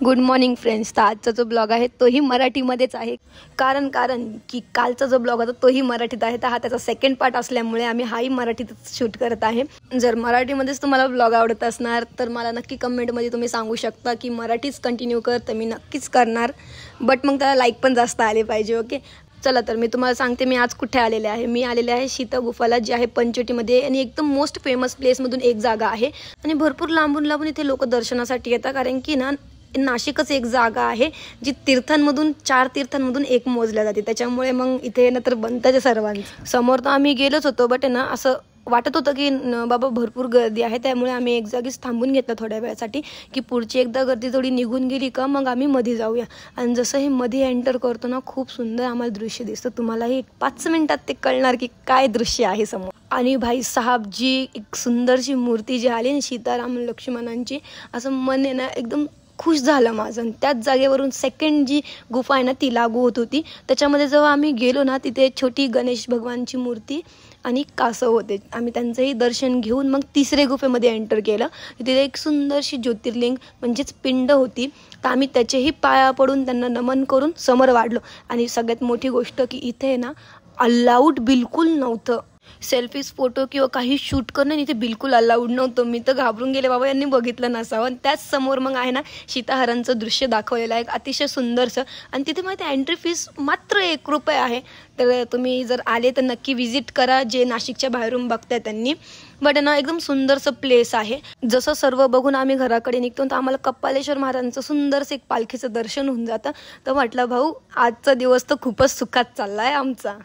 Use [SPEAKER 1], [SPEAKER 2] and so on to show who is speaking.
[SPEAKER 1] Good morning friends. तर आजचा जो ब्लॉग आहे तोही मराठीमध्येच आहे. कारण की कालचा जो ब्लॉग होता तोही मराठीत आहे. तर हा त्याचा सेकंड पार्ट असल्यामुळे आम्ही हाही मराठीतच शूट करत आहे. जर मराठीमध्येच तुम्हाला ब्लॉग आवडत असणार तर मला नक्की कमेंटमध्ये तुम्ही सांगू शकता की मराठीच कंटिन्यू कर, तर मी नक्कीच करणार. बट मग त्याला लाईक पण जास्त आले पाहिजे. ओके, चला तर मी तुम्हाला सांगते मी आज कुठे आलेले आहे. मी आलेले आहे सीता गुफाला, जी आहे पंचवटीमध्ये आणि एकदम मोस्ट फेमस प्लेसमधून एक जागा आहे. आणि भरपूर लांबून इथे लोक दर्शनासाठी येतात. कारण की ना नाशिकच एक जागा आहे जी तीर्थांमधून 4 तीर्थांमधून एक मोजल्या जाते. त्याच्यामुळे मग इथे ना तर बनताच सर्वांचं. समोर तर आम्ही गेलोच होतो, बट ना असं वाटत होतं की बाबा भरपूर गर्दी आहे. त्यामुळे आम्ही एक जागीच थांबून घेतलं थोड्या वेळासाठी की पुढची एकदा गर्दी थोडी निघून गेली का मग आम्ही मध्ये जाऊया. आणि जसं हे मध्ये एंटर करतो ना खूप सुंदर आम्हाला दृश्य दिसतं. तुम्हालाही 5 मिनिटात ते कळणार की काय दृश्य आहे समोर. आणि भाई साहब जी एक सुंदरशी मूर्ती जी आली ना सीताराम लक्ष्मणांची, असं मन आहे ना एकदम खुश झालं माझं. आणि त्याच जागेवरून सेकंड जी गुफा आहे ना ती लागू होत होती. त्याच्यामध्ये जेव्हा आम्ही गेलो ना तिथे छोटी गणेश भगवानची मूर्ती आणि कासव होते. आम्ही त्यांचंही दर्शन घेऊन मग तिसरे गुफेमध्ये एंटर केलं. तिथे एक सुंदरशी ज्योतिर्लिंग म्हणजेच पिंड होती. तर आम्ही त्याचेही पाया पडून त्यांना नमन करून समोर वाढलो. आणि सगळ्यात मोठी गोष्ट की इथे ना अलाउड बिलकुल नव्हतं. सेल्फीज फोटो किंवा काही शूट करणं इथे बिलकुल अलाउड नव्हतं. मी तर घाबरून गेले, बाबा यांनी बघितलं नसावं. आणि त्याच समोर मग आहे ना सीताहारांचं दृश्य दाखवलेलं आहे, अतिशय सुंदरसं. आणि तिथे माहिती आहे एंट्री फीस मात्र 1 रुपया आहे. तर तुम्ही जर आले तर नक्की व्हिजिट करा, जे नाशिकच्या बाहेरून बघताय त्यांनी. बट ना एकदम सुंदरसं प्लेस आहे. जसं सर्व बघून आम्ही घराकडे निघतो तर आम्हाला कपालेश्वर महाराजांचं सुंदरसं एक पालखीचं दर्शन होऊन जातं. तर म्हटलं भाऊ आजचा दिवस तर खूपच सुखात चालला आहे आमचा.